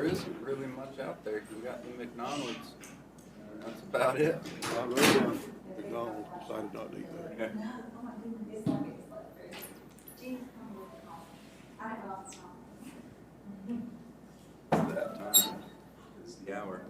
isn't really much out there. You got the McDonald's. That's about it. I rode down McDonald's, decided not to eat that. Yeah. That time is the hour.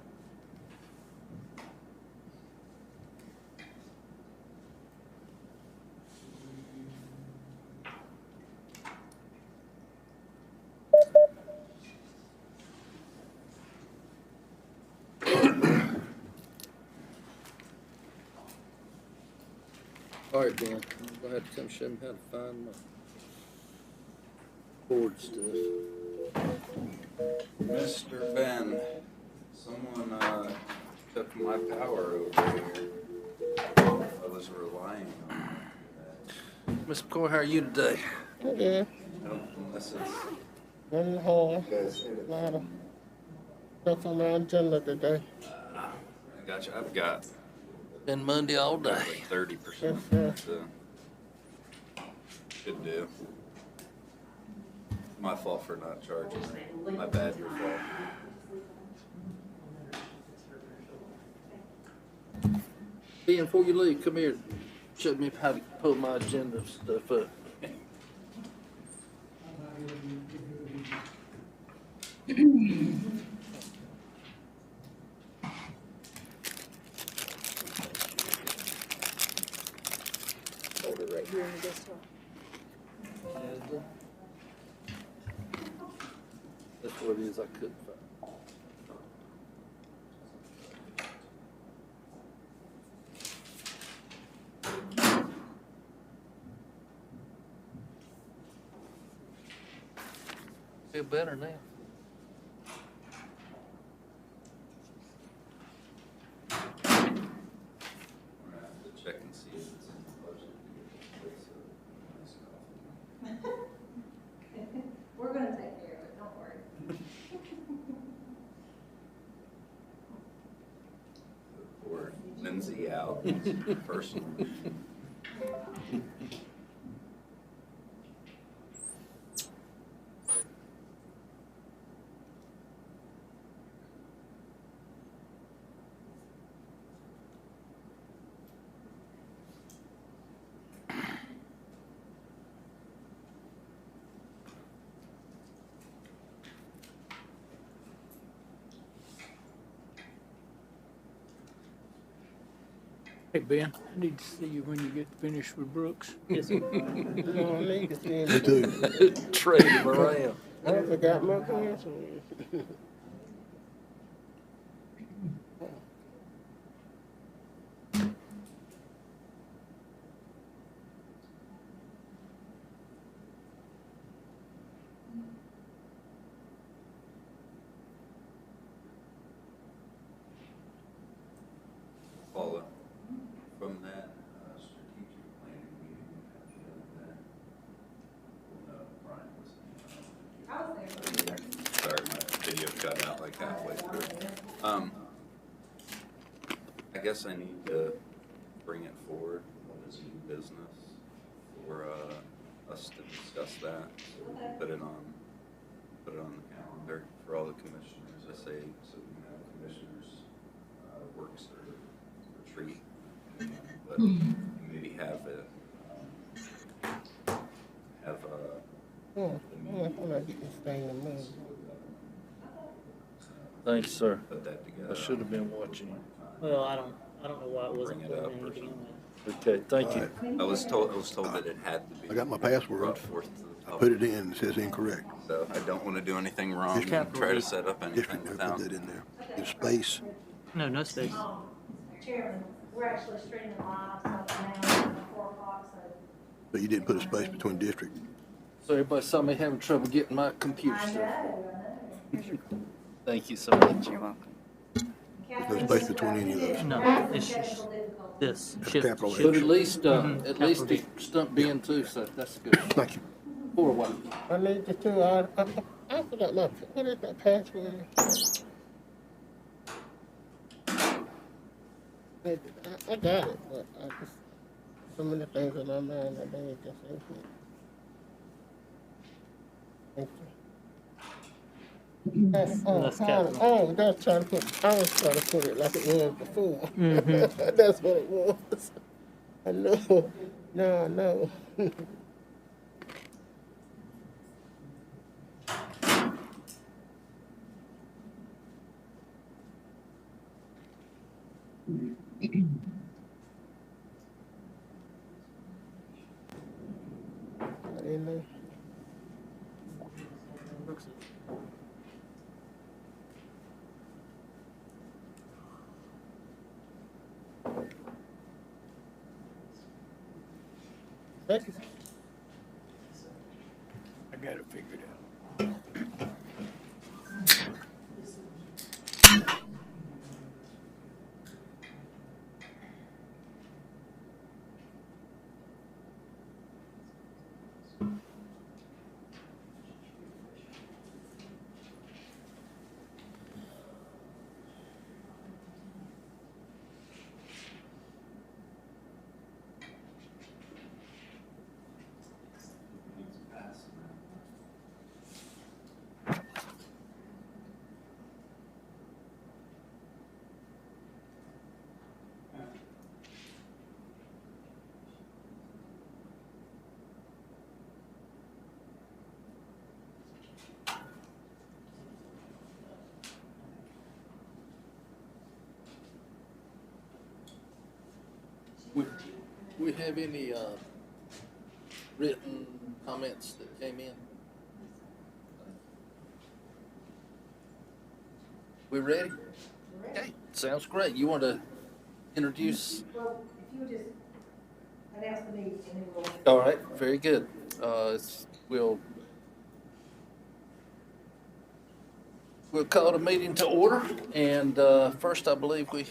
All right, Ben, I'm gonna have to come show me how to find my board stuff. Mr. Ben, someone took my power over here. I was relying on that. Miss McCoy, how are you today? Yeah, Unless it's running hard. you guys hit A it. lot of stuff on my agenda today. I got you. I've got Been Monday all day. like 30%. Yes, So good deal. My fault for not charging. My bad, your fault. Ben, before you leave, come here. Show me how to pull my agenda stuff up. Hold it right here on the desktop. That's what it is I couldn't find. Feel better now. I'm gonna have to check and see if it's in the budget. We're gonna take care of it, don't worry. Or Lindsay out, personal. Hey, Ben, I need to see you when you get finished with Brooks. You don't need to see Me me. too. Trade them around. I forgot my password. Paula, from that strategic planning meeting at the end of that, well, no, Brian was. I was there. Sorry, my video cut out like halfway through. I guess I need to bring it forward as new business for us to discuss that. So we can put it on the calendar for all the commissioners. I say so we can have commissioners works or retreat, but maybe have it I'm gonna get this thing to move. Thanks, sir. put that together. I should have been watching you. Well, I don't know why it wasn't Bring it up put in or anything something. on that. Okay, thank you. I was told that it had to be. I got my password. brought forth to the I public. put it in, it says incorrect. So I don't want to do anything wrong and District. try to set up anything District, I without. put that in there. There's space. No, no space. Chairman, we're actually streaming live, so now at 4 o'clock, so. But you didn't put a space between district. So everybody saw me having trouble getting my computer I know, stuff. I know. Thank you so much. You're welcome. There's no space between any of those. No, it's just this. That's Shift, capital shift. But at least, Mhm, at least capital it stumped Ben too, so that's good. Thank you. For a while. I need the two, I forgot my, what is that password? I got it, but I just, so many things in my mind that they just ain't it. Thank you. That's Captain. Oh, that's trying to put. I was trying to put it like it was before. Mm-hmm. That's what it was. I know. No, I know. I didn't know. Becky? I got it figured out. We have any written comments that came in? We ready? Okay, sounds great. You want to introduce? Well, if you would just announce the meeting and then we'll. All right, very good. We'll call the meeting to order, and first, I believe we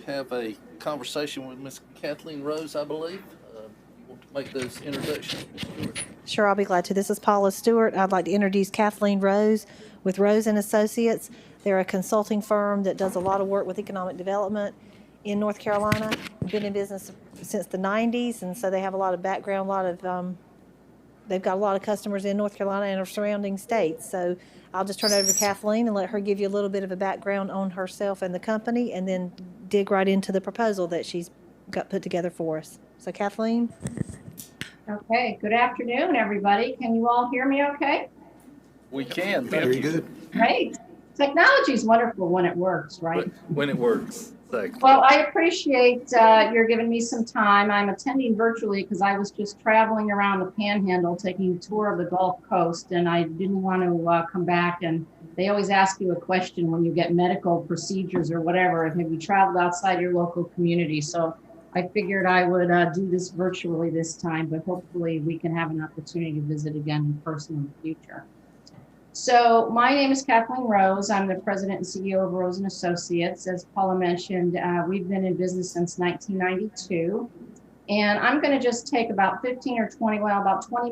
have a conversation with Miss Kathleen Rose, I believe. You want to make those introductions, Ms. Stewart? Sure, I'll be glad to. This is Paula Stewart. I'd like to introduce Kathleen Rose with Rose and Associates. They're a consulting firm that does a lot of work with economic development in North Carolina. Been in business since the 90s, and so they have a lot of background, they've got a lot of customers in North Carolina and our surrounding states. So I'll just turn it over to Kathleen and let her give you a little bit of a background on herself and the company, and then dig right into the proposal that she's got put together for us. So Kathleen? Okay, good afternoon, everybody. Can you all hear me okay? We can, thank Very you. good. Great. Technology is wonderful when it works, right? When it works, exactly. Well, I appreciate you're giving me some time. I'm attending virtually because I was just traveling around the Panhandle, taking a tour of the Gulf Coast, and I didn't want to come back. And they always ask you a question when you get medical procedures or whatever, have you traveled outside your local community? So I figured I would do this virtually this time, but hopefully we can have an opportunity to visit again in person in the future. So my name is Kathleen Rose. I'm the president and CEO of Rose and Associates. As Paula mentioned, we've been in business since 1992. And I'm going to just take about 20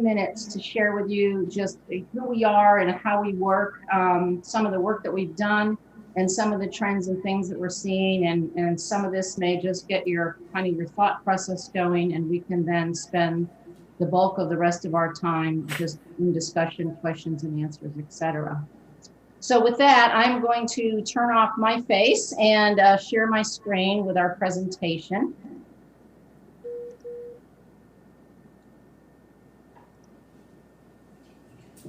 minutes to share with you just who we are and how we work, some of the work that we've done, and some of the trends and things that we're seeing. And some of this may just get your thought process going, and we can then spend the bulk of the rest of our time just in discussion, questions and answers, etc. So with that, I'm going to turn off my face and share my screen with our presentation.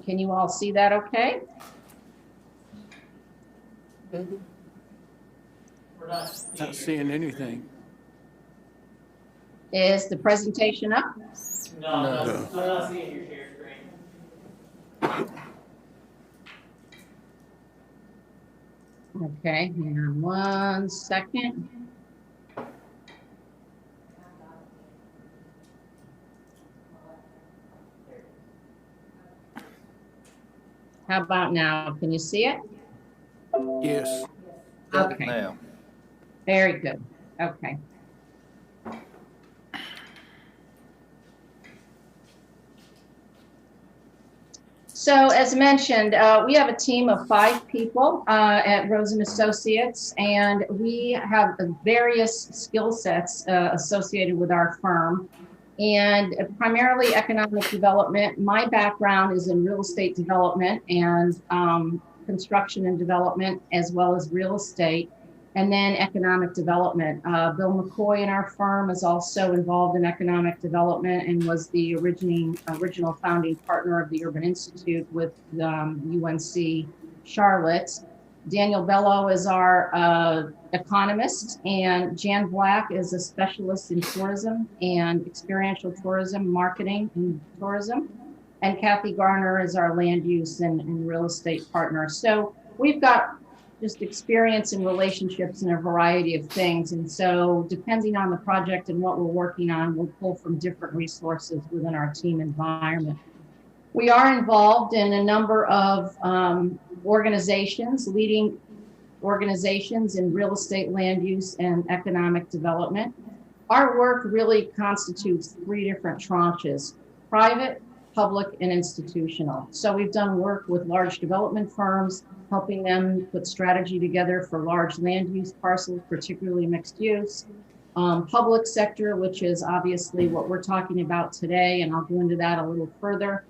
Can you all see that okay? We're not seeing anything. Is the presentation up? No, I'm not seeing your share screen. Okay, hang on 1 second. How about now? Can you see it? Yes. Okay. Now. Very good. Okay. So as mentioned, we have a team of 5 people at Rose and Associates, and we have various skill sets associated with our firm, and primarily economic development. My background is in real estate development, and construction and development, as well as real estate, and then economic development. Bill McCoy in our firm is also involved in economic development and was the original founding partner of the Urban Institute with UNC Charlotte. Daniel Bello is our economist, and Jan Black is a specialist in tourism and experiential tourism, marketing and tourism. And Kathy Garner is our land use and real estate partner. So we've got just experience in relationships in a variety of things. And so depending on the project and what we're working on, we'll pull from different resources within our team environment. We are involved in a number of organizations, leading organizations in real estate, land use, and economic development. Our work really constitutes three different tranches: private, public, and institutional. So we've done work with large development firms, helping them put strategy together for large land use parcels, particularly mixed use. Public sector, which is obviously what we're talking about today, and I'll go into that a little further.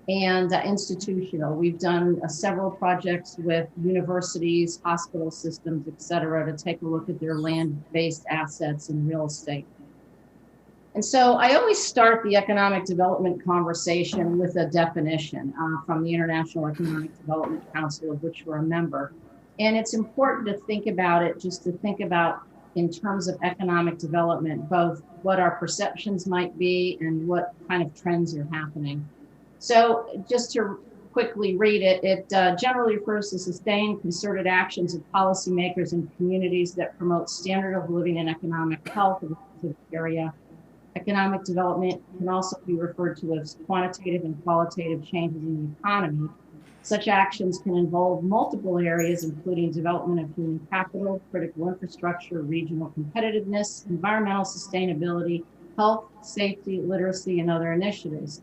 And institutional, we've done several projects with universities, hospital systems, et cetera, to take a look at their land-based assets and real estate. And so I always start the economic development conversation with a definition from the International Economic Development Council, of which we're a member. And it's important to think about it, just to think about in terms of economic development, both what our perceptions might be and what kind of trends are happening. So just to quickly read it, it generally refers to sustained concerted actions of policymakers and communities that promote standard of living and economic health in the area. Economic development can also be referred to as quantitative and qualitative changes in the economy. Such actions can involve multiple areas, including development of human capital, critical infrastructure, regional competitiveness, environmental sustainability, health, safety, literacy, and other initiatives.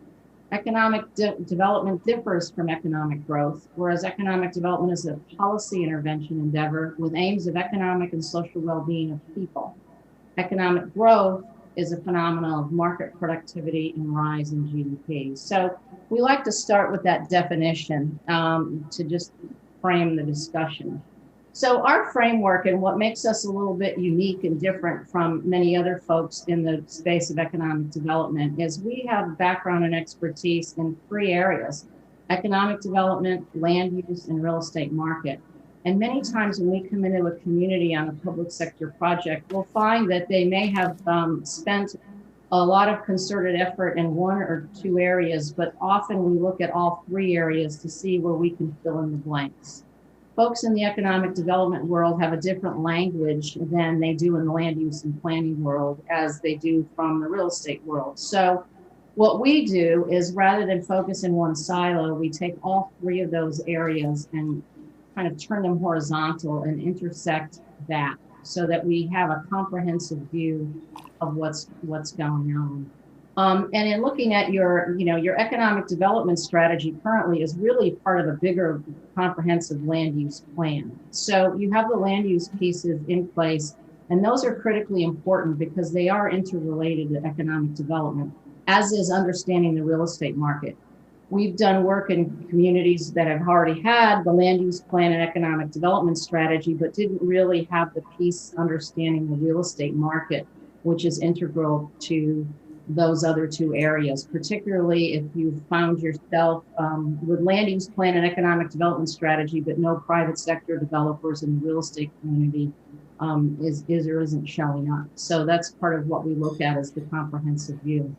Economic development differs from economic growth, whereas economic development is a policy intervention endeavor with aims of economic and social well-being of people. Economic growth is a phenomenon of market productivity and rise in GDP. So we like to start with that definition to just frame the discussion. So our framework and what makes us a little bit unique and different from many other folks in the space of economic development is we have background and expertise in three areas: economic development, land use, and real estate market. And many times when we come into a community on a public sector project, we'll find that they may have spent a lot of concerted effort in one or two areas, but often we look at all three areas to see where we can fill in the blanks. Folks in the economic development world have a different language than they do in the land use and planning world as they do from the real estate world. So what we do is rather than focus in one silo, we take all three of those areas and kind of turn them horizontal and intersect that so that we have a comprehensive view of what's going on. And in looking at your economic development strategy currently is really part of a bigger comprehensive land use plan. So you have the land use pieces in place, and those are critically important because they are interrelated to economic development, as is understanding the real estate market. We've done work in communities that have already had the land use plan and economic development strategy, but didn't really have the piece understanding the real estate market, which is integral to those other two areas, particularly if you found yourself with land use plan and economic development strategy, but no private sector developers in the real estate community is or isn't showing up. So that's part of what we look at as the comprehensive view.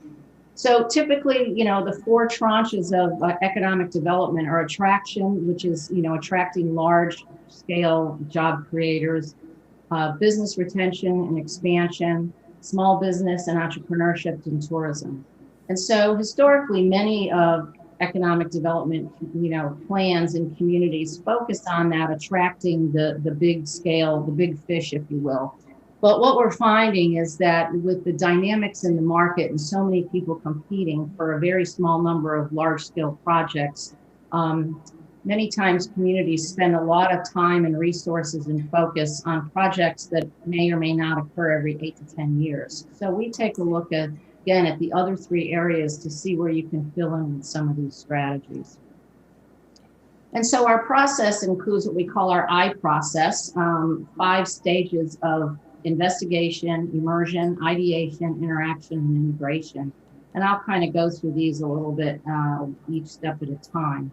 So typically, the four tranches of economic development are attraction, which is, attracting large scale job creators, business retention and expansion, small business and entrepreneurship, and tourism. And so historically, many of economic development, plans and communities focused on that, attracting the big scale, the big fish, if you will. But what we're finding is that with the dynamics in the market and so many people competing for a very small number of large scale projects, many times communities spend a lot of time and resources and focus on projects that may or may not occur every 8 to 10 years. So we take a look at, again, at the other three areas to see where you can fill in with some of these strategies. And so our process includes what we call our I process, 5 stages of investigation, immersion, ideation, interaction, and integration. And I'll kind of go through these a little bit, each step at a time.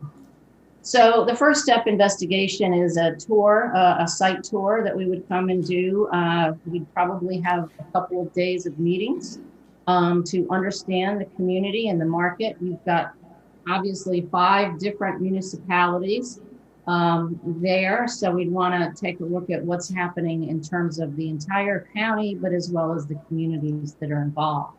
So the first step, investigation, is a tour, a site tour that we would come and do. We'd probably have a couple of days of meetings to understand the community and the market. You've got obviously 5 different municipalities there. So we'd want to take a look at what's happening in terms of the entire county, but as well as the communities that are involved.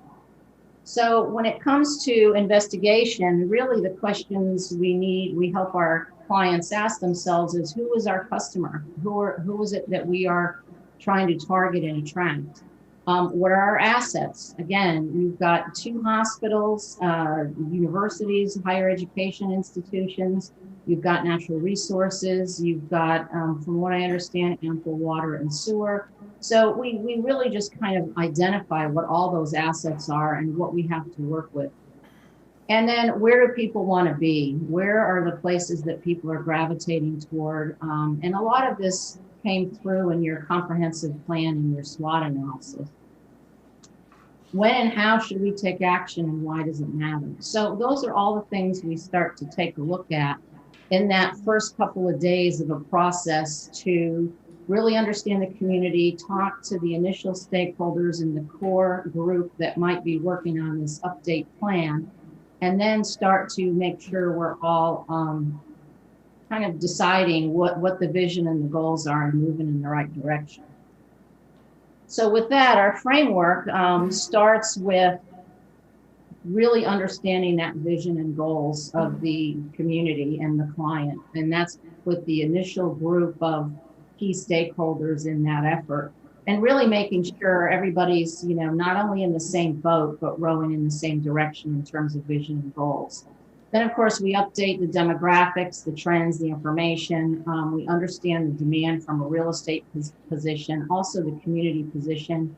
So when it comes to investigation, really the questions we help our clients ask themselves is, who is our customer? Who is it that we are trying to target and attract? What are our assets? Again, you've got 2 hospitals, universities, higher education institutions. You've got natural resources. You've got, from what I understand, ample water and sewer. So we really just kind of identify what all those assets are and what we have to work with. And then, where do people want to be? Where are the places that people are gravitating toward? And a lot of this came through in your comprehensive plan and your SWOT analysis. When and how should we take action, and why does it matter? So those are all the things we start to take a look at in that first couple of days of a process to really understand the community, talk to the initial stakeholders in the core group that might be working on this update plan, and then start to make sure we're all kind of deciding what the vision and the goals are and moving in the right direction. So with that, our framework starts with really understanding that vision and goals of the community and the client. And that's with the initial group of key stakeholders in that effort. And really making sure everybody's, not only in the same boat, but rowing in the same direction in terms of vision and goals. Then, of course, we update the demographics, the trends, the information. We understand the demand from a real estate position, also the community position.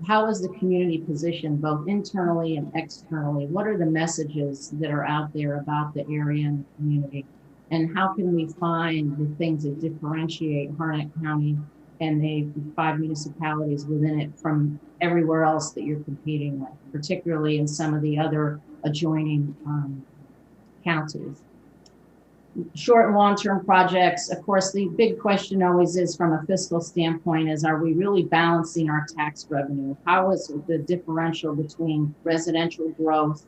How is the community positioned both internally and externally? What are the messages that are out there about the area and the community? And how can we find the things that differentiate Harnett County and the 5 municipalities within it from everywhere else that you're competing with, particularly in some of the other adjoining counties? Short and long-term projects, of course, the big question always is, from a fiscal standpoint, is, are we really balancing our tax revenue? How is the differential between residential growth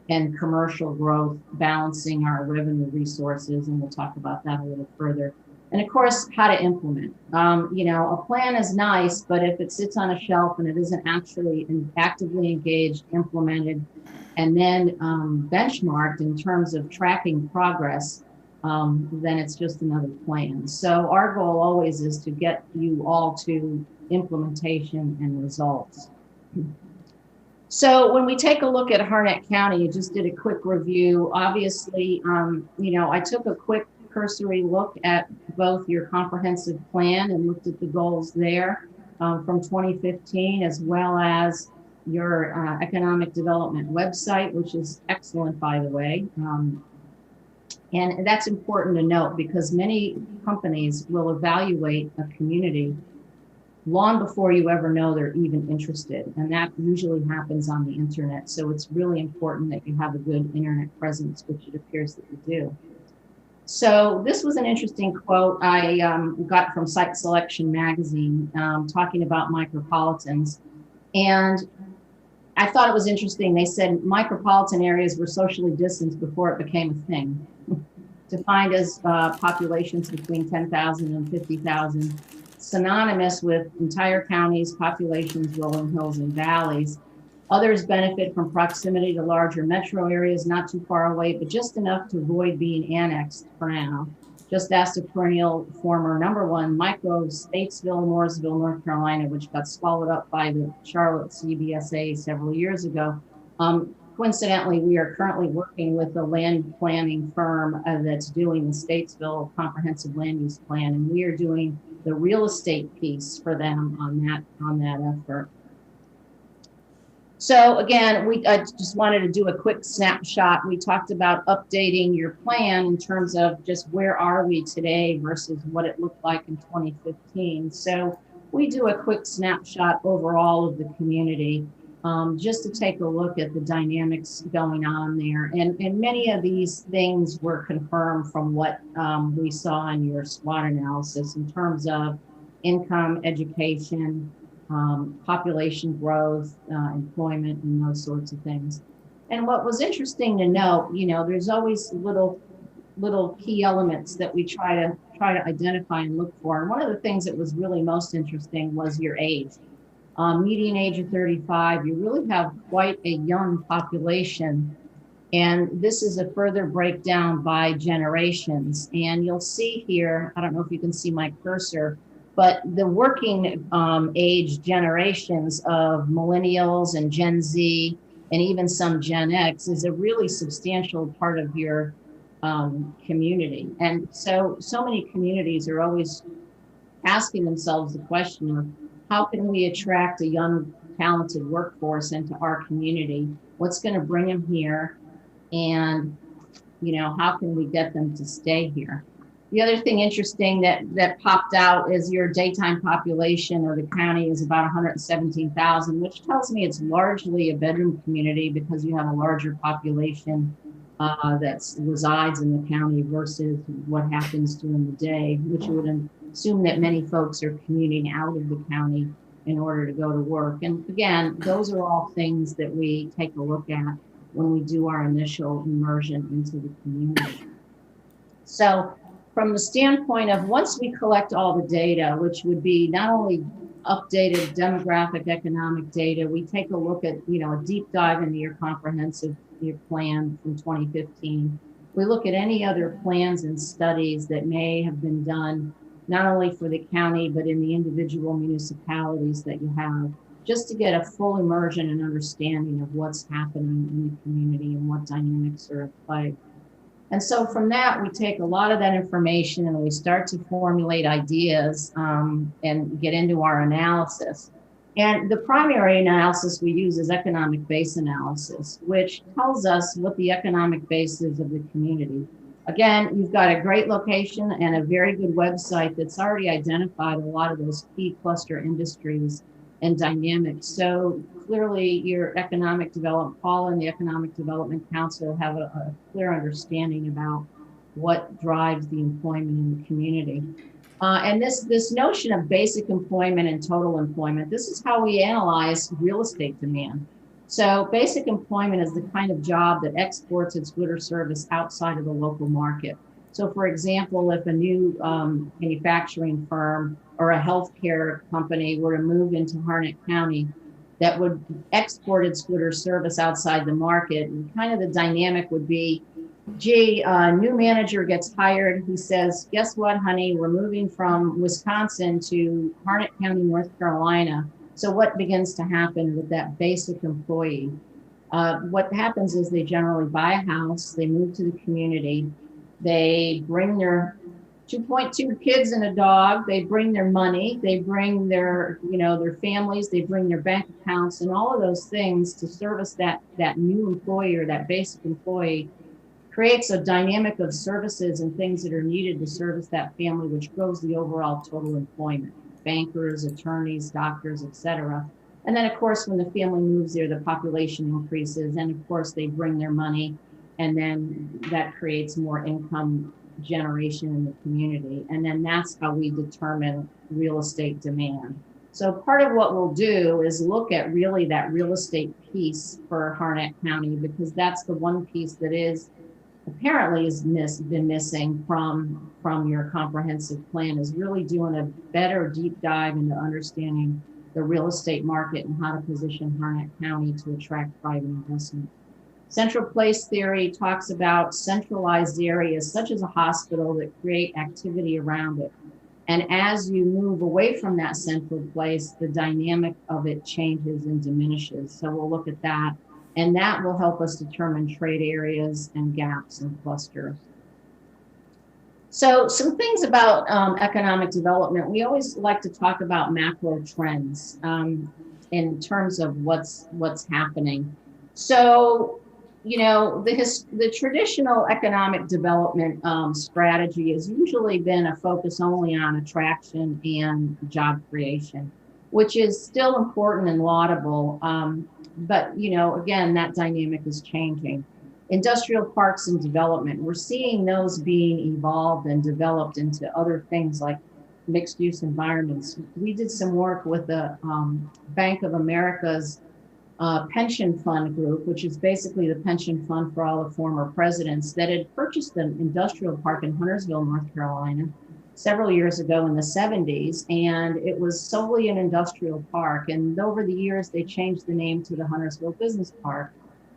and commercial growth balancing our revenue resources? And we'll talk about that a little further. And of course, how to implement. A plan is nice, but if it sits on a shelf and it isn't actually actively engaged, implemented, and then benchmarked in terms of tracking progress, then it's just another plan. So our goal always is to get you all to implementation and results. So when we take a look at Harnett County, you just did a quick review. Obviously, I took a quick cursory look at both your comprehensive plan and looked at the goals there from 2015, as well as your economic development website, which is excellent, by the way. And that's important to note, because many companies will evaluate a community long before you ever know they're even interested. And that usually happens on the internet. So it's really important that you have a good internet presence, which it appears that you do. So this was an interesting quote I got from Site Selection magazine, talking about micropolitans. And I thought it was interesting. They said micropolitan areas were socially distanced before it became a thing. Defined as populations between 10,000 and 50,000, synonymous with entire counties, populations, rolling hills and valleys. Others benefit from proximity to larger metro areas, not too far away, but just enough to avoid being annexed for now. Just asked a perennial former #1 micro, Statesville, Roseville, North Carolina, which got swallowed up by the Charlotte CBSA several years ago. Coincidentally, we are currently working with a land planning firm that's doing the Statesville Comprehensive Land Use Plan, and we are doing the real estate piece for them on that effort. So again, I just wanted to do a quick snapshot. We talked about updating your plan in terms of just where are we today versus what it looked like in 2015. So we do a quick snapshot overall of the community, just to take a look at the dynamics going on there. And many of these things were confirmed from what we saw in your SWOT analysis in terms of income, education, population growth, employment, and those sorts of things. And what was interesting to note, there's always little key elements that we try to identify and look for. And one of the things that was really most interesting was your age. Median age of 35, you really have quite a young population. And this is a further breakdown by generations. And you'll see here, I don't know if you can see my cursor, but the working age generations of millennials and Gen Z and even some Gen X is a really substantial part of your community. And so many communities are always asking themselves the question of how can we attract a young, talented workforce into our community? What's going to bring them here? And, how can we get them to stay here? The other thing interesting that popped out is your daytime population of the county is about 117,000, which tells me it's largely a bedroom community because you have a larger population that resides in the county versus what happens during the day, which you would assume that many folks are commuting out of the county in order to go to work. And again, those are all things that we take a look at when we do our initial immersion into the community. So from the standpoint of once we collect all the data, which would be not only updated demographic economic data, we take a look at, a deep dive into your your plan from 2015. We look at any other plans and studies that may have been done, not only for the county, but in the individual municipalities that you have, just to get a full immersion and understanding of what's happening in the community and what dynamics are at play. And so from that, we take a lot of that information and we start to formulate ideas and get into our analysis. And the primary analysis we use is economic base analysis, which tells us what the economic base is of the community. Again, you've got a great location and a very good website that's already identified a lot of those key cluster industries and dynamics. So clearly your economic development, Paul and the Economic Development Council have a clear understanding about what drives the employment in the community. And this notion of basic employment and total employment, this is how we analyze real estate demand. So basic employment is the kind of job that exports its good or service outside of the local market. So for example, if a new manufacturing firm or a healthcare company were to move into Harnett County that would export its good or service outside the market, and kind of the dynamic would be, gee, a new manager gets hired. He says, guess what, honey, we're moving from Wisconsin to Harnett County, North Carolina. So what begins to happen with that basic employee? What happens is they generally buy a house, they move to the community, they bring their 2.2 kids and a dog, they bring their money, they bring their, their families, they bring their bank accounts and all of those things to service that new employee or that basic employee, creates a dynamic of services and things that are needed to service that family, which grows the overall total employment. Bankers, attorneys, doctors, etc. And then of course, when the family moves there, the population increases. And of course they bring their money and then that creates more income generation in the community. And then that's how we determine real estate demand. So part of what we'll do is look at really that real estate piece for Harnett County, because that's the one piece that is apparently has been missing from your comprehensive plan, is really doing a better deep dive into understanding the real estate market and how to position Harnett County to attract private investment. Central place theory talks about centralized areas such as a hospital that create activity around it. And as you move away from that central place, the dynamic of it changes and diminishes. So we'll look at that. And that will help us determine trade areas and gaps and clusters. So some things about economic development. We always like to talk about macro trends. in terms of what's happening. So, the traditional economic development strategy has usually been a focus only on attraction and job creation, which is still important and laudable. But, again, that dynamic is changing. Industrial parks and development, we're seeing those being evolved and developed into other things like mixed use environments. We did some work with the Bank of America's pension fund group, which is basically the pension fund for all the former presidents, that had purchased an industrial park in Huntersville, North Carolina, several years ago in the 70s. And it was solely an industrial park. And over the years, they changed the name to the Huntersville Business Park.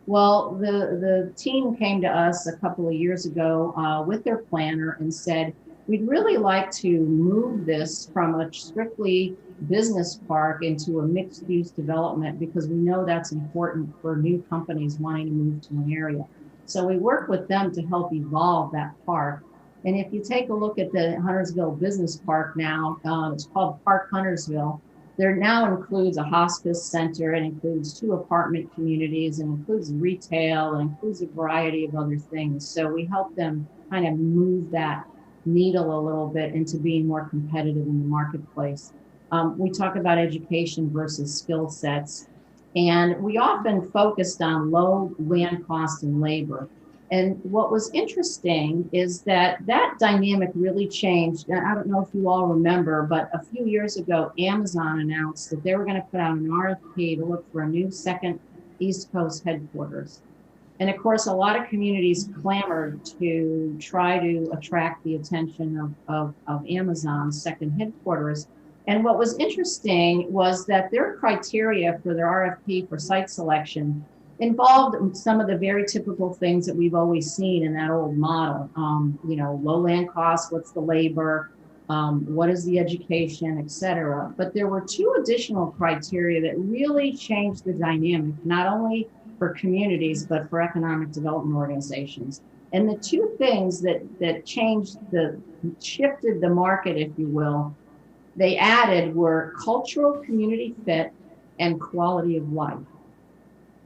Well, the team came to us a couple of years ago with their planner and said, we'd really like to move this from a strictly business park into a mixed use development because we know that's important for new companies wanting to move to an area. So we work with them to help evolve that park. And if you take a look at the Huntersville Business Park now, it's called Park Huntersville. There now includes a hospice center, it includes 2 apartment communities, it includes retail, it includes a variety of other things. So we help them kind of move that needle a little bit into being more competitive in the marketplace. We talk about education versus skill sets, and we often focused on low land cost and labor. And what was interesting is that dynamic really changed. And I don't know if you all remember, but a few years ago, Amazon announced that they were going to put out an RFP to look for a new second East Coast headquarters. And of course, a lot of communities clamored to try to attract the attention of Amazon's second headquarters. And what was interesting was that their criteria for their RFP for site selection involved some of the very typical things that we've always seen in that old model. Low land costs, what's the labor, what is the education, et cetera. But there were 2 additional criteria that really changed the dynamic, not only for communities, but for economic development organizations. And the 2 things that shifted the market, if you will, they added were cultural community fit and quality of life.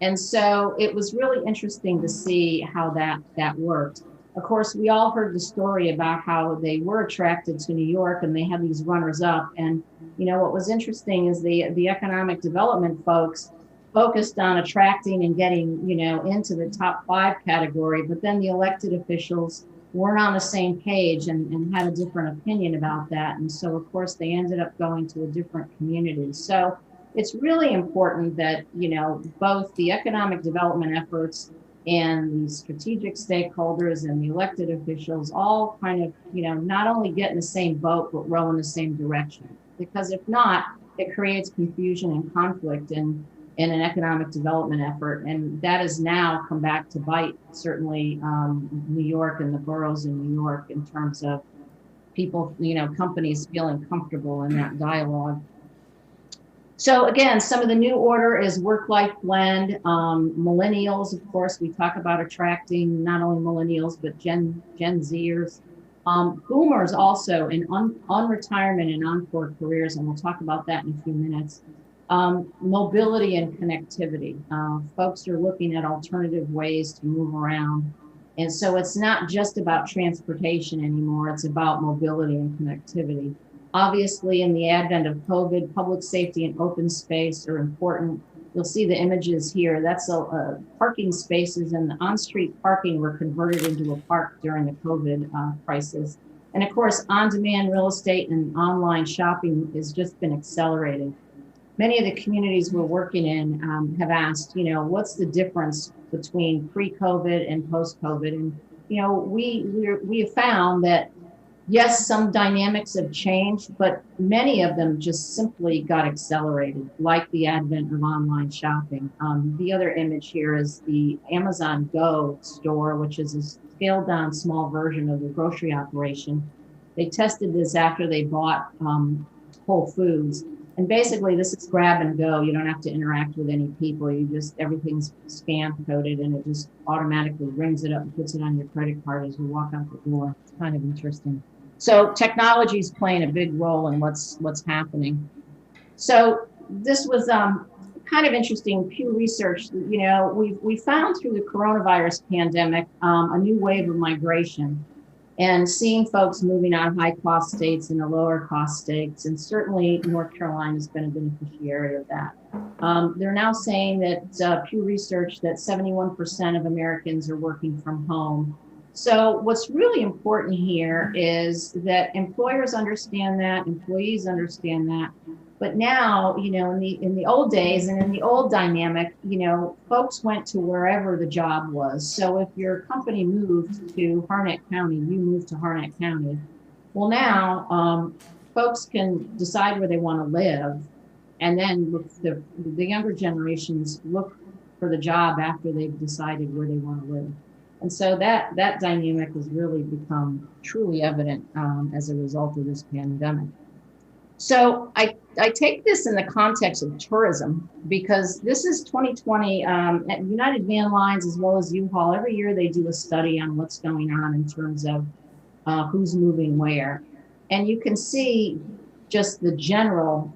And so it was really interesting to see how that worked. Of course, we all heard the story about how they were attracted to New York and they had these runners up. And, what was interesting is the economic development folks focused on attracting and getting, into the top 5 category, but then the elected officials weren't on the same page and had a different opinion about that. And so, of course, they ended up going to a different community. So it's really important that, both the economic development efforts and the strategic stakeholders and the elected officials all kind of, not only get in the same boat, but row in the same direction. Because if not, it creates confusion and conflict in an economic development effort. And that has now come back to bite, certainly New York and the boroughs in New York in terms of people, companies feeling comfortable in that dialogue. So again, some of the new order is work-life blend. Millennials, of course, we talk about attracting not only millennials, but Gen Zers. Boomers also in on retirement and encore careers, and we'll talk about that in a few minutes. Mobility and connectivity. Folks are looking at alternative ways to move around. And so it's not just about transportation anymore, it's about mobility and connectivity. Obviously, in the advent of COVID, public safety and open space are important. You'll see the images here. That's parking spaces, and the on-street parking were converted into a park during the COVID crisis. And of course, on-demand real estate and online shopping has just been accelerated. Many of the communities we're working in have asked, what's the difference between pre-COVID and post-COVID? And, we have found that yes, some dynamics have changed, but many of them just simply got accelerated, like the advent of online shopping. The other image here is the Amazon Go store, which is a scaled down small version of the grocery operation. They tested this after they bought Whole Foods. And basically this is grab and go. You don't have to interact with any people. Everything's scan coded and it just automatically rings it up and puts it on your credit card as you walk out the door. It's kind of interesting. So technology is playing a big role in what's happening. So this was kind of interesting. Pew Research, you know, we found through the coronavirus pandemic a new wave of migration, and seeing folks moving out of high cost states into lower cost states, and certainly North Carolina has been a beneficiary of that. They're now saying that Pew Research that 71% of Americans are working from home. So what's really important here is that employers understand that, employees understand that. But now, you know, in the old days and in the old dynamic, you know, folks went to wherever the job was. So if your company moved to Harnett County, you moved to Harnett County. Well, now folks can decide where they want to live, and then look, the younger generations look for the job after they've decided where they want to live. And so that dynamic has really become truly evident as a result of this pandemic. So I take this in the context of tourism, because this is 2020 at United Van Lines as well as U-Haul. Every year they do a study on what's going on in terms of who's moving where. And you can see just the general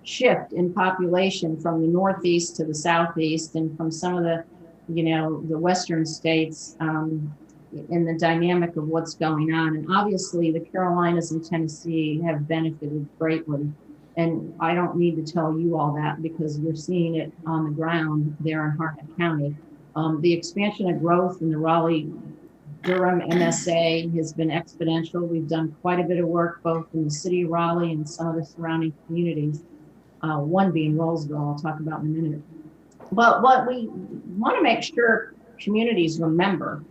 shift in population from the Northeast to the Southeast, and from some of the, you know, the Western states in the dynamic of what's going on. And obviously the Carolinas and Tennessee have benefited greatly. And I don't need to tell you all that, because you're seeing it on the ground there in Harnett County. The expansion of growth in the Raleigh-Durham MSA has been exponential. We've done quite a bit of work both in the city of Raleigh and some of the surrounding communities, one being Roseville, I'll talk about in a minute. But what we want to make sure communities remember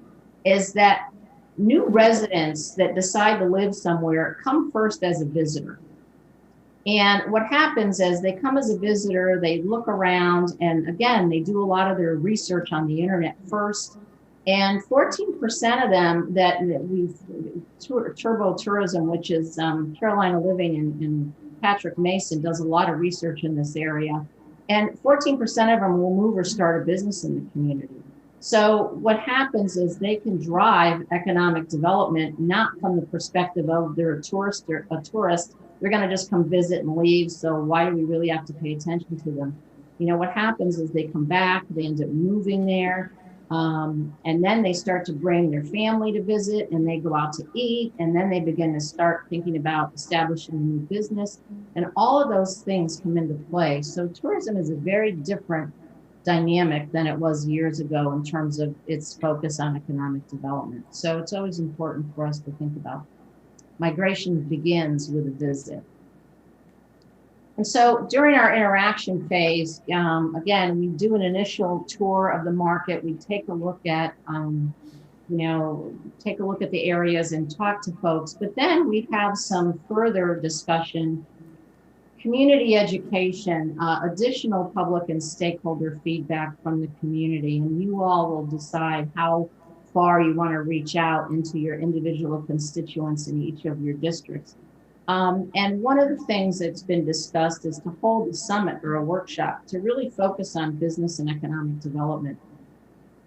is that new residents that decide to live somewhere come first as a visitor. And what happens is they come as a visitor, they look around, and again, they do a lot of their research on the internet first. And 14% of them that we've, Turbo Tourism, which is Carolina Living and Patrick Mason does a lot of research in this area. And 14% of them will move or start a business in the community. So what happens is they can drive economic development, not from the perspective of they're a tourist, they're going to just come visit and leave. So why do we really have to pay attention to them? You know, what happens is they come back, they end up moving there. And then they start to bring their family to visit, and they go out to eat, and then they begin to start thinking about establishing a new business. And all of those things come into play. So tourism is a very different dynamic than it was years ago in terms of its focus on economic development. So it's always important for us to think about. Migration begins with a visit. And so during our interaction phase, again, we do an initial tour of the market. We take a look at, take a look at the areas and talk to folks. But then we have some further discussion, community education, additional public and stakeholder feedback from the community. And you all will decide how far you want to reach out into your individual constituents in each of your districts. And one of the things that's been discussed is to hold a summit or a workshop to really focus on business and economic development.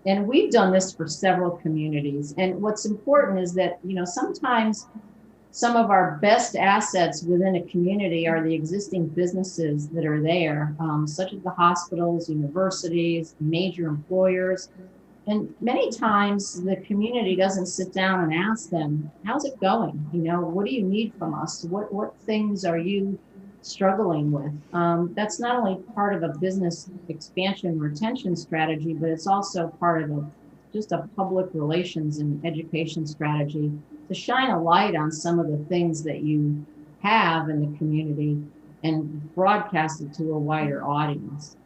And we've done this for several communities. And what's important is that, you know, sometimes some of our best assets within a community are the existing businesses that are there, such as the hospitals, universities, major employers. And many times the community doesn't sit down and ask them, how's it going? You know, what do you need from us? What things are you struggling with? That's not only part of a business expansion retention strategy, but it's also part of just a public relations and education strategy to shine a light on some of the things that you have in the community and broadcast it to a wider audience.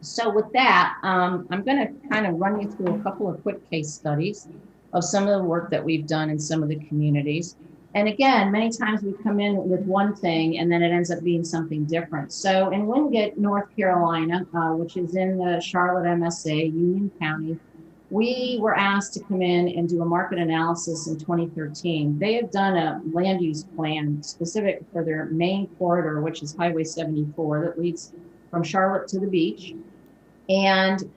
So with that, I'm going to kind of run you through a couple of quick case studies of some of the work that we've done in some of the communities. And again, many times we come in with one thing and then it ends up being something different. So in Wingate, North Carolina, which is in the Charlotte MSA, Union County, we were asked to come in and do a market analysis in 2013. They have done a land use plan specific for their main corridor, which is Highway 74 that leads from Charlotte to the beach. And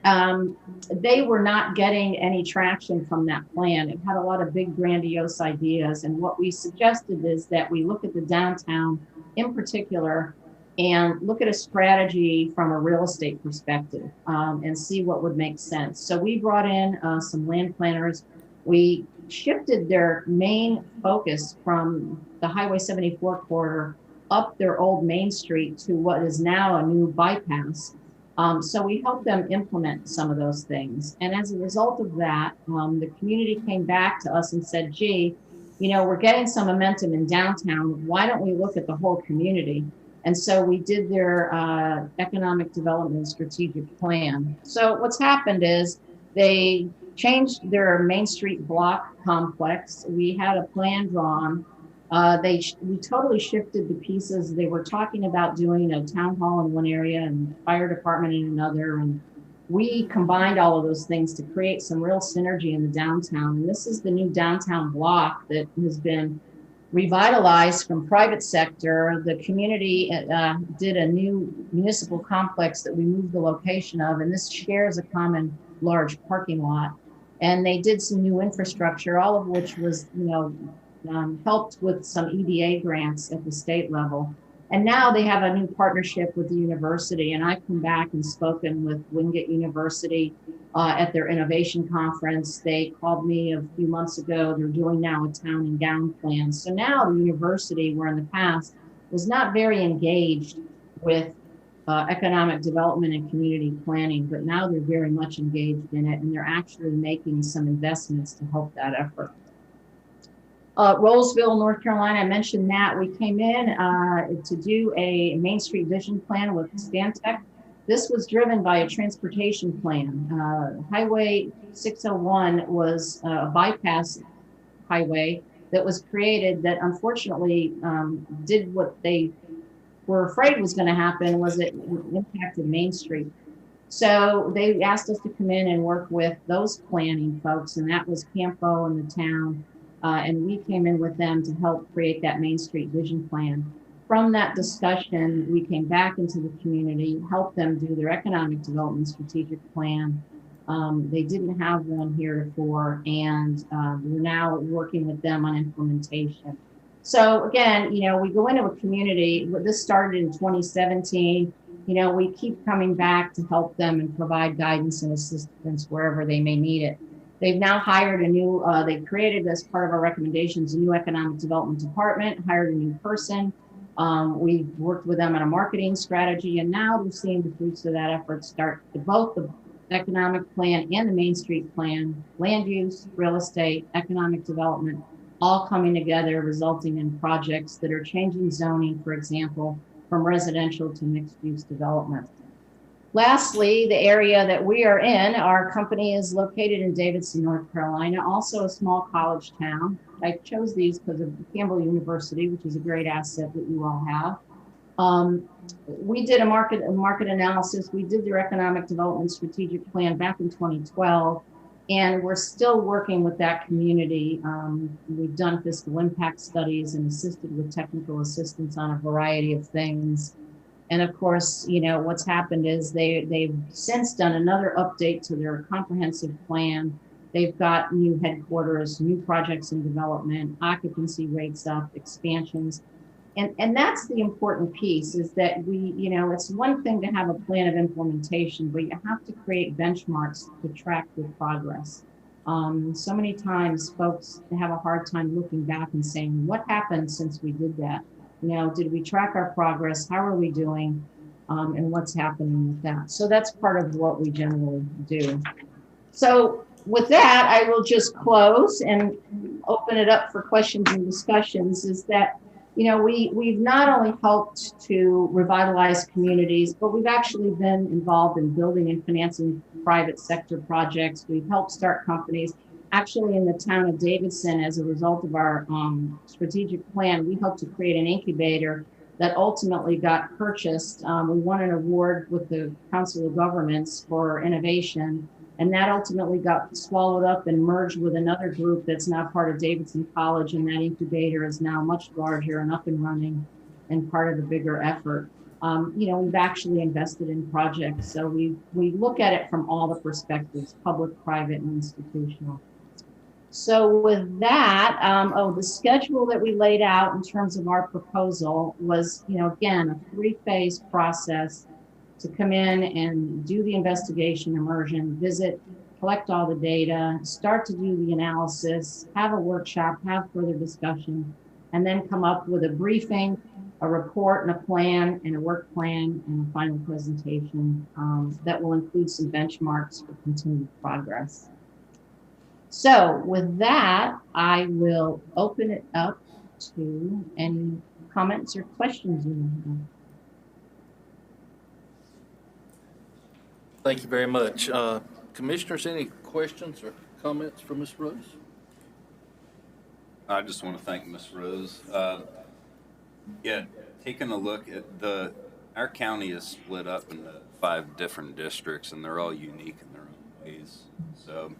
they were not getting any traction from that plan. It had a lot of big grandiose ideas. And what we suggested is that we look at the downtown in particular and look at a strategy from a real estate perspective, and see what would make sense. So we brought in some land planners. We shifted their main focus from the Highway 74 corridor up their old Main Street to what is now a new bypass. So we helped them implement some of those things. And as a result of that, the community came back to us and said, gee, you know, we're getting some momentum in downtown. Why don't we look at the whole community? And so we did their economic development strategic plan. So what's happened is they changed their Main Street block complex. We had a plan drawn. We totally shifted the pieces. They were talking about doing a town hall in one area and fire department in another. And we combined all of those things to create some real synergy in the downtown. And this is the new downtown block that has been revitalized from private sector. The community did a new municipal complex that we moved the location of, and this shares a common large parking lot. And they did some new infrastructure, all of which was, you know, helped with some EDA grants at the state level. And now they have a new partnership with the university. And I've come back and spoken with Wingate University at their innovation conference. They called me a few months ago. They're doing now a town and gown plan. So now the university, where in the past was not very engaged with economic development and community planning, but now they're very much engaged in it. And they're actually making some investments to help that effort. Roseville, North Carolina, I mentioned that. We came in to do a Main Street vision plan with Stantec. This was driven by a transportation plan. Highway 601 was a bypass highway that was created that unfortunately did what they were afraid was going to happen, was it impacted Main Street. So they asked us to come in and work with those planning folks, and that was Campo and the town. And we came in with them to help create that Main Street vision plan. From that discussion, we came back into the community, helped them do their economic development strategic plan. They didn't have one heretofore, and we're now working with them on implementation. So again, you know, we go into a community, this started in 2017, you know, we keep coming back to help them and provide guidance and assistance wherever they may need it. They've now hired a new, they've created as part of our recommendations, a new economic development department, hired a new person. We've worked with them on a marketing strategy, and now we're seeing the fruits of that effort start to both the economic plan and the Main Street plan, land use, real estate, economic development, all coming together, resulting in projects that are changing zoning, for example, from residential to mixed use development. Lastly, the area that we are in, our company is located in Davidson, North Carolina, also a small college town. I chose these because of Campbell University, which is a great asset that you all have. We did a market analysis. We did their economic development strategic plan back in 2012, and we're still working with that community. We've done fiscal impact studies and assisted with technical assistance on a variety of things. And of course, you know, what's happened is they've since done another update to their comprehensive plan. They've got new headquarters, new projects in development, occupancy rates up, expansions. And that's the important piece, is that we, you know, it's one thing to have a plan of implementation, but you have to create benchmarks to track your progress. So many times folks have a hard time looking back and saying, what happened since we did that? You know, did we track our progress? How are we doing? And what's happening with that? So that's part of what we generally do. So with that, I will just close and open it up for questions and discussions. Is that, you know, we've not only helped to revitalize communities, but we've actually been involved in building and financing private sector projects. We've helped start companies. Actually, in the town of Davidson, as a result of our strategic plan, we helped to create an incubator that ultimately got purchased. We won an award with the Council of Governments for innovation, and that ultimately got swallowed up and merged with another group that's now part of Davidson College, and that incubator is now much larger and up and running and part of the bigger effort. You know, we've actually invested in projects, so we look at it from all the perspectives, public, private, and institutional. So with that, the schedule that we laid out in terms of our proposal was, again, a 3-phase process to come in and do the investigation immersion, visit, collect all the data, start to do the analysis, have a workshop, have further discussion, and then come up with a briefing, a report and a plan and a work plan and a final presentation that will include some benchmarks for continued progress. So with that, I will open it up to any comments or questions you may have. Thank you very much. Commissioners, any questions or comments for Ms. Rose? I just want to thank Ms. Rose. Taking a look at our county is split up into 5 different districts, and they're all unique in their own ways. So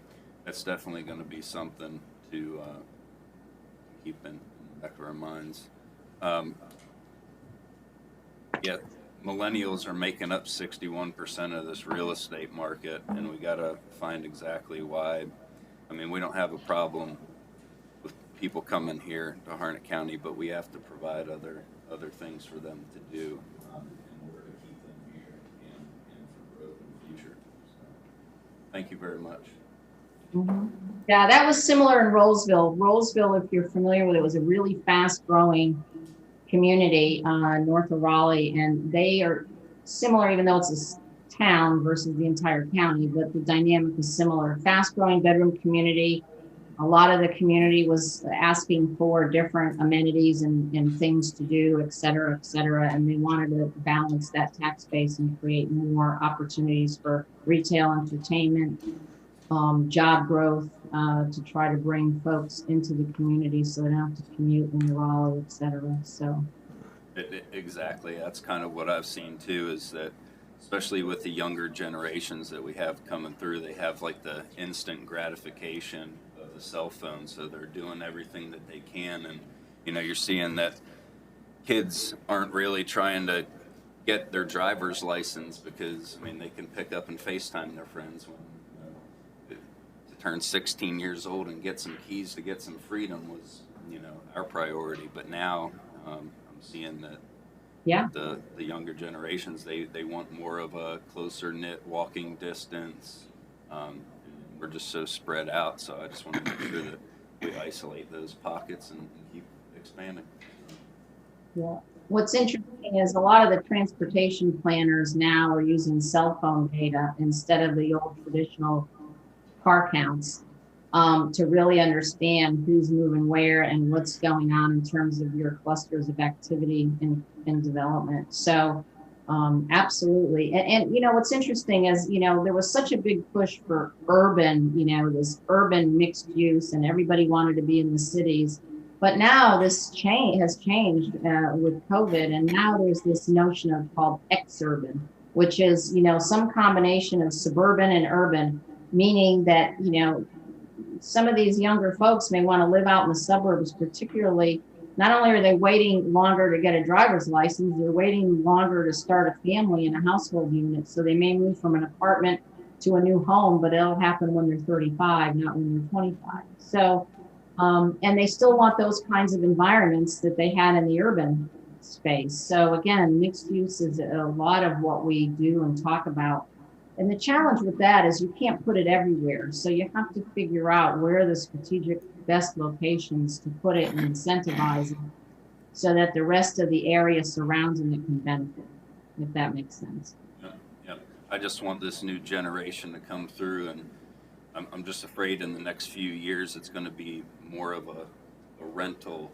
that's definitely going to be something to keep in the back of our minds. Millennials are making up 61% of this real estate market, and we got to find exactly why. I mean, we don't have a problem with people coming here to Harnett County, but we have to provide other things for them to do in order to keep them here and for growth in the future. So, thank you very much. Mm-hmm. Yeah, that was similar in Roseville. Roseville, if you're familiar with it, was a really fast-growing community north of Raleigh, and they are similar, even though it's a town versus the entire county, but the dynamic is similar. Fast-growing bedroom community. A lot of the community was asking for different amenities and things to do, et cetera, and they wanted to balance that tax base and create more opportunities for retail, entertainment, job growth, to try to bring folks into the community so they don't have to commute in Raleigh, et cetera. So Exactly. That's kind of what I've seen too, is that especially with the younger generations that we have coming through, they have like the instant gratification of the cell phone. So they're doing everything that they can. And, you're seeing that kids aren't really trying to get their driver's license because, they can pick up and FaceTime their friends when, to turn 16 years old and get some keys to get some freedom was, our priority. But now I'm seeing that the younger generations, they want more of a closer knit walking distance. We're just so spread out, so I just want to make sure that we isolate those pockets and keep expanding. yeah. What's interesting is a lot of the transportation planners now are using cell phone data instead of the old traditional car counts, to really understand who's moving where and what's going on in terms of your clusters of activity in development. So absolutely. And what's interesting is, there was such a big push for urban, this urban mixed use, and everybody wanted to be in the cities. But now this has changed with COVID, and now there's this notion of called exurban, which is, some combination of suburban and urban, meaning that, some of these younger folks may want to live out in the suburbs, particularly. Not only are they waiting longer to get a driver's license, they're waiting longer to start a family in a household unit. So they may move from an apartment to a new home, but it'll happen when they're 35, not when they're 25. So, and they still want those kinds of environments that they had in the urban space. So again, mixed use is a lot of what we do and talk about. And the challenge with that is you can't put it everywhere. So you have to figure out where are the strategic best locations to put it and incentivize it so that the rest of the area surrounding it can benefit, if that makes sense. Yeah. I just want this new generation to come through, and I'm just afraid in the next few years it's going to be more of a rental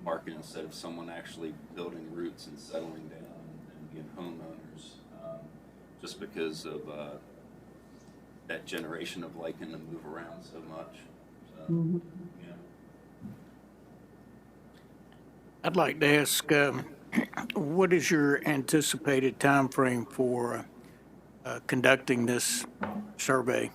market instead of someone actually building roots and settling down and being homeowners. Just because of that generation of liking to move around so much. So, yeah. I'd like to ask, what is your anticipated time frame for conducting this survey?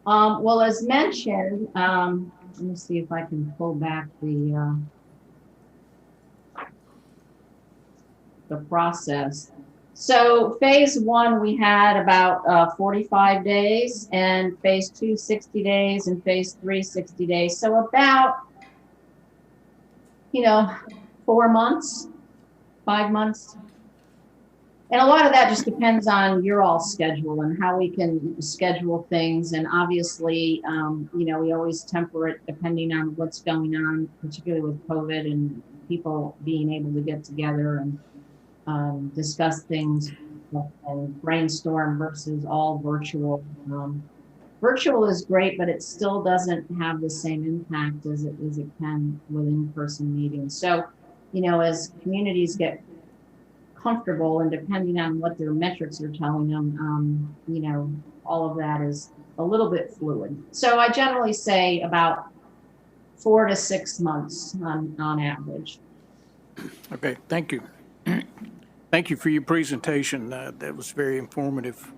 Well, as mentioned, let me see if I can pull back the process. So phase one, we had about 45 days, and phase two, 60 days, and phase three, 60 days. So about, 4 months, 5 months. And a lot of that just depends on your all schedule and how we can schedule things. And obviously, we always temper it depending on what's going on, particularly with COVID and people being able to get together and discuss things and brainstorm versus all virtual. Virtual is great, but it still doesn't have the same impact as it can with in-person meetings. So, as communities get comfortable and depending on what their metrics are telling them, all of that is a little bit fluid. So I generally say about 4 to 6 months on average. Okay, thank you. Thank you for your presentation. That was very informative.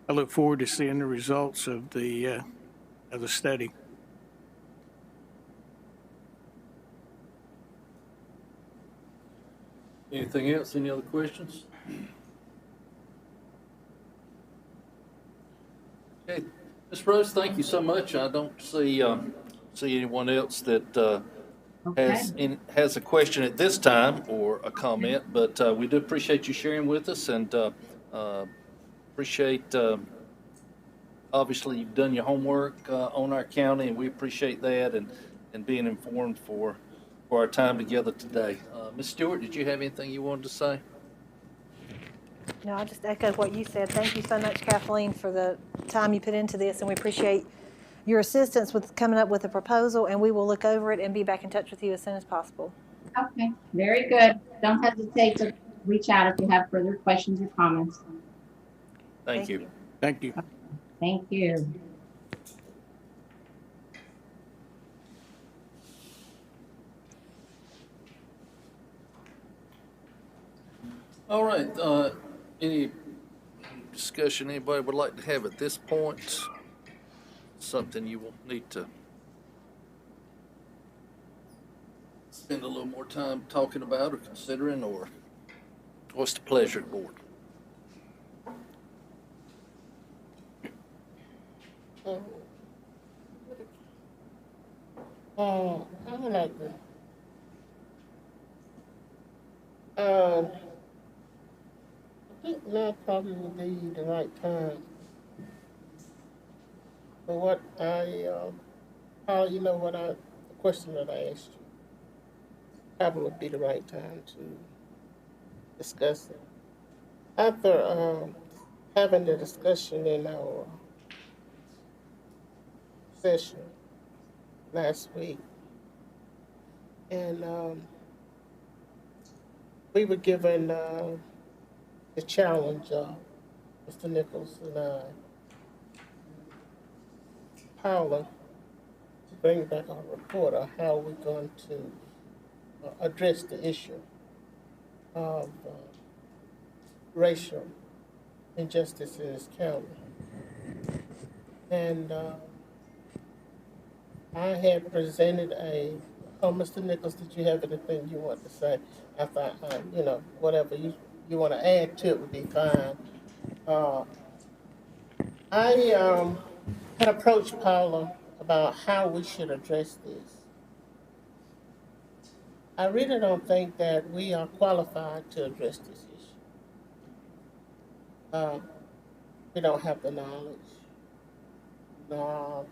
I look forward to seeing the results of the study. Anything else? Any other questions? Okay, Ms. Rose, thank you so much. I don't see anyone else that Okay. has a question at this time or a comment, but we do appreciate you sharing with us and appreciate, obviously, you've done your homework on our county, and we appreciate that and being informed for our time together today. Ms. Stewart, did you have anything you wanted to say? No, I'll just echo what you said. Thank you so much, Kathleen, for the time you put into this, and we appreciate your assistance with coming up with a proposal, and we will look over it and be back in touch with you as soon as possible. Okay, very good. Don't hesitate to reach out if you have further questions or comments. Thank you. Thank you. Thank you. All right, any discussion anybody would like to have at this point? Something you will need to spend a little more time talking about or considering, or what's the pleasure of the board? I would like to. I think now probably would be the right time. But what the question that I asked you, probably would be the right time to discuss it. After having the discussion in our session last week, and we were given the challenge, Mr. Nichols and I, Paula, to bring back our report on how we're going to address the issue of racial injustice in this county. And I had presented Mr. Nichols, did you have anything you want to say? I thought, whatever you want to add to it would be fine. I had approached Paula about how we should address this. I really don't think that we are qualified to address this issue. We don't have the knowledge, nor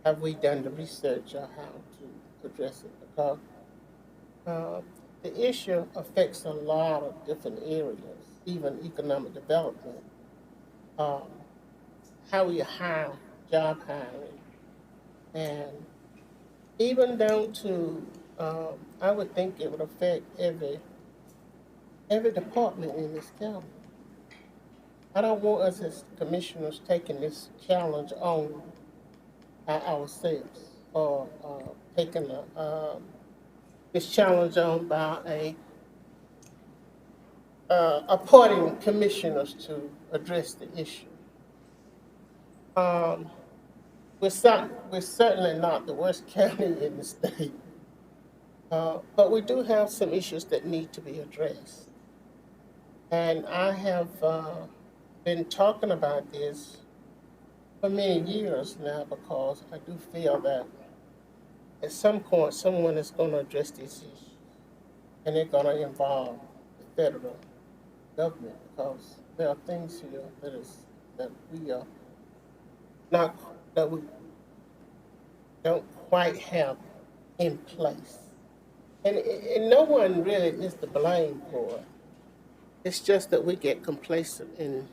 have we done the research on how to address it, because the issue affects a lot of different areas, even economic development, how we hire, job hiring, and even down to, I would think it would affect every department in this county. I don't want us as commissioners taking this challenge on ourselves, or taking this challenge on by appointing commissioners to address the issue. We're certainly not the worst county in the state, but we do have some issues that need to be addressed. And I have been talking about this for many years now because I do feel that at some point someone is going to address this issue and they're going to involve the federal government because there are things here that we are not that we don't quite have in place. And no one really is to blame for it. It's just that we get complacent in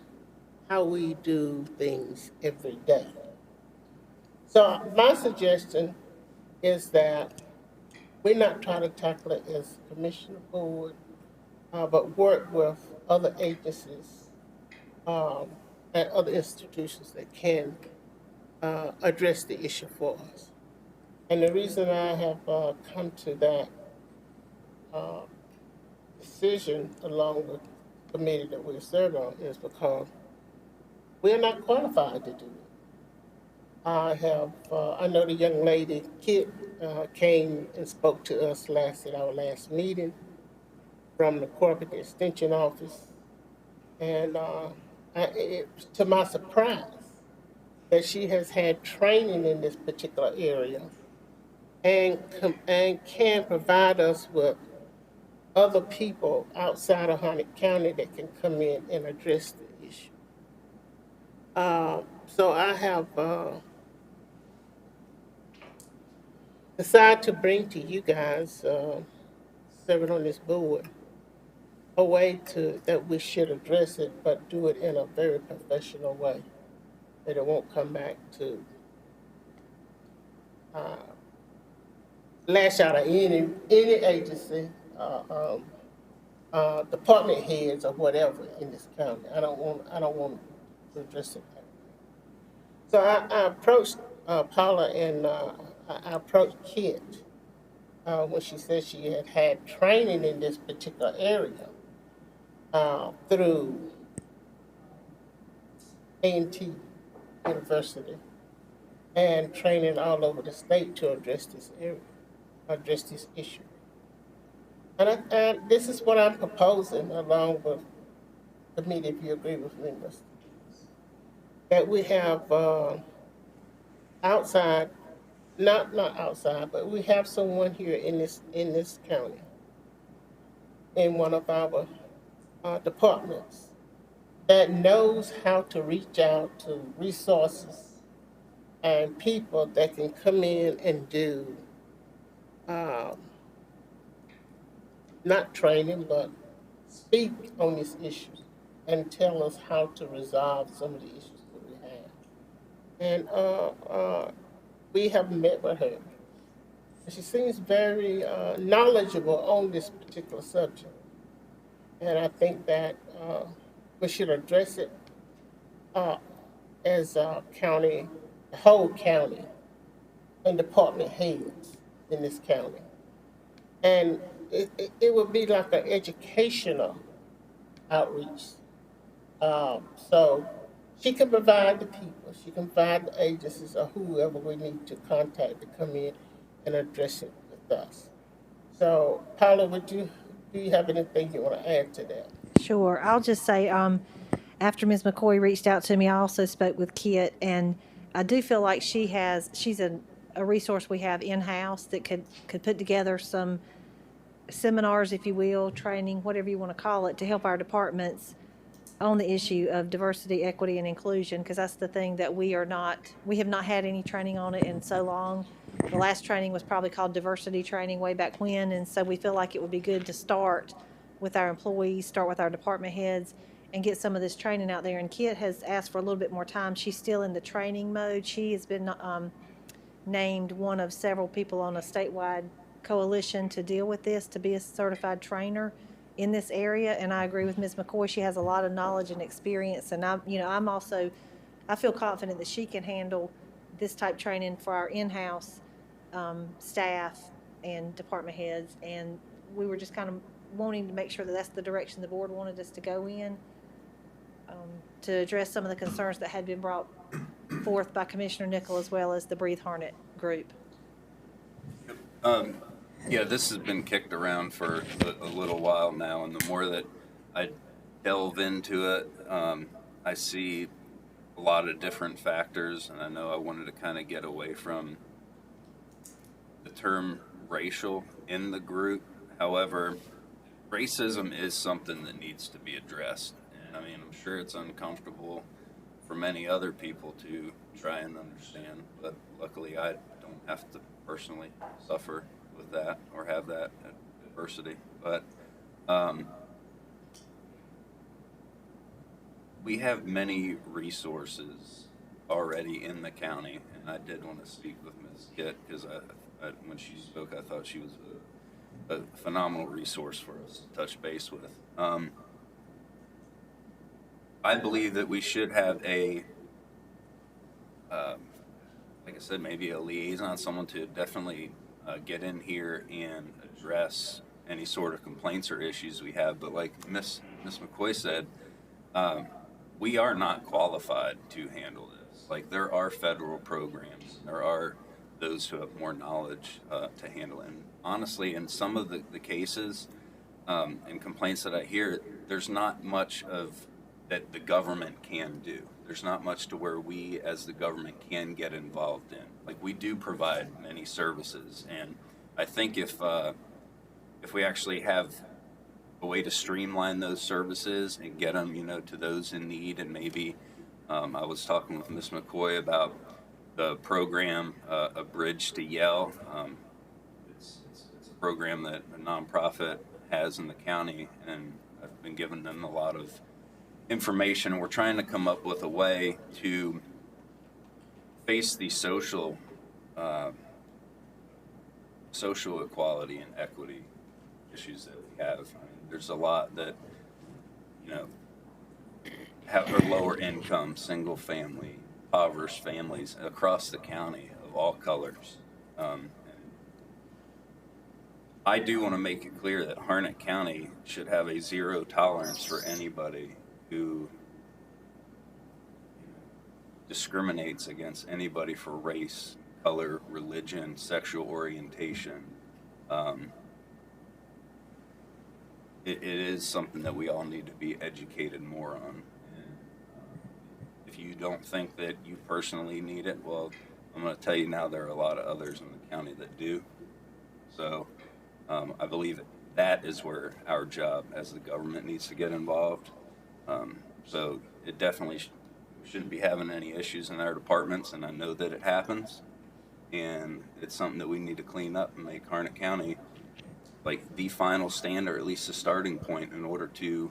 how we do things every day. So my suggestion is that we not try to tackle it as commissioner board, but work with other agencies and other institutions that can address the issue for us. And the reason I have come to that decision along with the committee that we serve on is because we're not qualified to do it. I know the young lady, Kit, came and spoke to us at our last meeting from the Corporate Extension Office. And to my surprise, that she has had training in this particular area and can provide us with other people outside of Harnett County that can come in and address the issue. So I have decided to bring to you guys, serving on this board, a way that we should address it, but do it in a very professional way, that it won't come back to lash out at any agency, department heads or whatever in this county. I don't want to address it that way. So I approached Paula and I approached Kit when she said she had training in this particular area through A&T University and training all over the state to address this issue. And this is what I'm proposing along with the committee, if you agree with me, Mr. That we have outside, not outside, but we have someone here in this county, in one of our departments, that knows how to reach out to resources and people that can come in and do not training, but speak on these issues and tell us how to resolve some of the issues that we have. And we have met with her. She seems very knowledgeable on this particular subject. And I think that we should address it as a county, the whole county, and department heads in this county. And it would be like an educational outreach. So she can provide the people, she can provide the agencies or whoever we need to contact to come in and address it with us. So Paula, do you have anything you want to add to that? Sure. I'll just say, after Ms. McCoy reached out to me, I also spoke with Kit, and I do feel like she's a resource we have in-house that could put together some seminars, if you will, training, whatever you want to call it, to help our departments on the issue of diversity, equity, and inclusion, because that's the thing that we have not had any training on it in so long. The last training was probably called diversity training way back when, and so we feel like it would be good to start with our employees, start with our department heads, and get some of this training out there. And Kit has asked for a little bit more time. She's still in the training mode. She has been named one of several people on a statewide coalition to deal with this, to be a certified trainer in this area. And I agree with Ms. McCoy. She has a lot of knowledge and experience. And I feel confident that she can handle this type training for our in-house staff and department heads. And we were just kind of wanting to make sure that that's the direction the board wanted us to go in, to address some of the concerns that had been brought forth by Commissioner Nickel as well as the Breathe Harnett group. Yeah, this has been kicked around for a little while now, and the more that delve into it. I see a lot of different factors, and I know I wanted to kind of get away from the term racial in the group. However, racism is something that needs to be addressed. And I mean, I'm sure it's uncomfortable for many other people to try and understand, but luckily I don't have to personally suffer with that or have that adversity. But we have many resources already in the county, and I did want to speak with Ms. Kitt because when she spoke, I thought she was a phenomenal resource for us to touch base with. I believe that we should have like I said, maybe a liaison, someone to definitely get in here and address any sort of complaints or issues we have. But like Ms. McCoy said, we are not qualified to handle this. Like, there are federal programs, there are those who have more knowledge to handle it. And honestly, in some of the cases and complaints that I hear, there's not much of that the government can do. There's not much to where we as the government can get involved in. Like, we do provide many services, and I think if we actually have a way to streamline those services and get them, to those in need, and maybe I was talking with Ms. McCoy about the program, A Bridge to Yale. It's a program that a nonprofit has in the county, and I've been giving them a lot of information. We're trying to come up with a way to face the social equality and equity issues that we have. I mean, there's a lot that are lower income, single family, impoverished families across the county of all colors. And I do want to make it clear that Harnett County should have a zero tolerance for anybody who discriminates against anybody for race, color, religion, sexual orientation. It is something that we all need to be educated more on. And if you don't think that you personally need it, well, I'm going to tell you now, there are a lot of others in the county that do. So I believe that is where our job as the government needs to get involved. So it definitely shouldn't be having any issues in our departments, and I know that it happens. And it's something that we need to clean up and make Harnett County like the final stand, or at least a starting point, in order to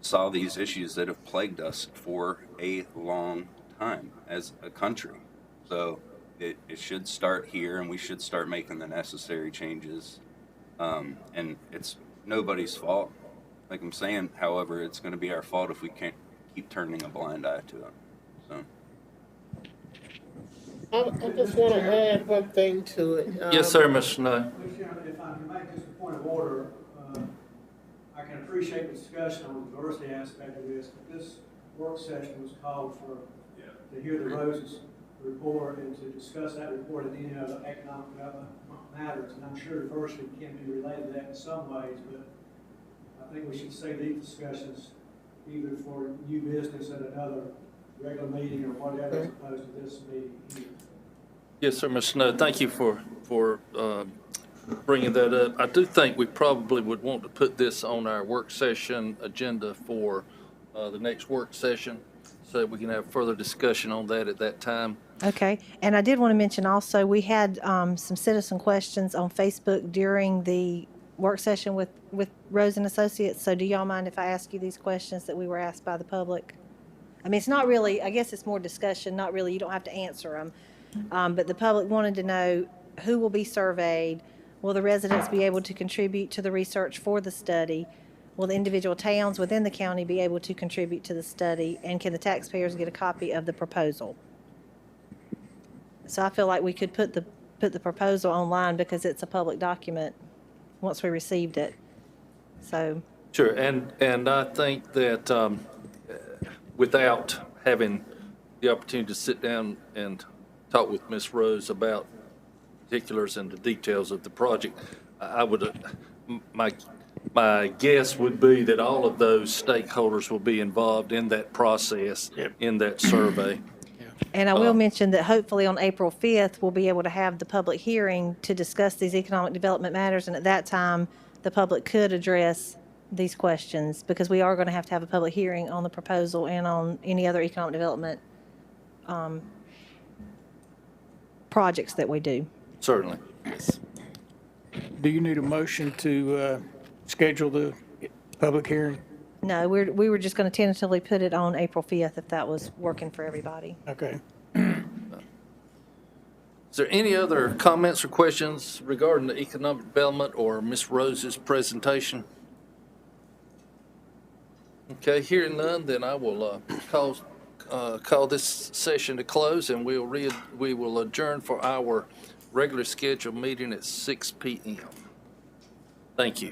solve these issues that have plagued us for a long time as a country. So it should start here, and we should start making the necessary changes. And it's nobody's fault. Like I'm saying, however, it's going to be our fault if we can't keep turning a blind eye to it. So. I just want to add one thing to it. Yes, sir, Mr. Snow. Mr. Chairman, if I can make just a point of order, I can appreciate the discussion on the diversity aspect of this, but this work session was called for to hear the Rose's report and to discuss that report and any other economic development matters. And I'm sure diversity can be related to that in some ways, but I think we should save these discussions either for new business at another regular meeting or whatever, as opposed to this meeting here. Yes, sir, Mr. Snow. Thank you for bringing that up. I do think we probably would want to put this on our work session agenda for the next work session, so we can have further discussion on that at that time. Okay, and I did want to mention also, we had some citizen questions on Facebook during the work session with Rose and Associates. So do y'all mind if I ask you these questions that we were asked by the public? I mean, it's not really, I guess it's more discussion, not really, you don't have to answer them. But the public wanted to know who will be surveyed. Will the residents be able to contribute to the research for the study? Will the individual towns within the county be able to contribute to the study? And can the taxpayers get a copy of the proposal? So I feel like we could put the proposal online because it's a public document once we received it. So. Sure, and I think that without having the opportunity to sit down and talk with Ms. Rose about particulars and the details of the project, I would, my my guess would be that all of those stakeholders will be involved in that process, Yep. in that survey. And I will mention that hopefully on April 5th, we'll be able to have the public hearing to discuss these economic development matters. And at that time, the public could address these questions because we are going to have a public hearing on the proposal and on any other economic development projects that we do. Certainly. Yes. Do you need a motion to schedule the public hearing? No, we were just going to tentatively put it on April 5th if that was working for everybody. Okay. Is there any other comments or questions regarding the economic development or Ms. Rose's presentation? Okay, hearing none, then I will call this session to close, and we will adjourn for our regular scheduled meeting at 6 p.m. Thank you.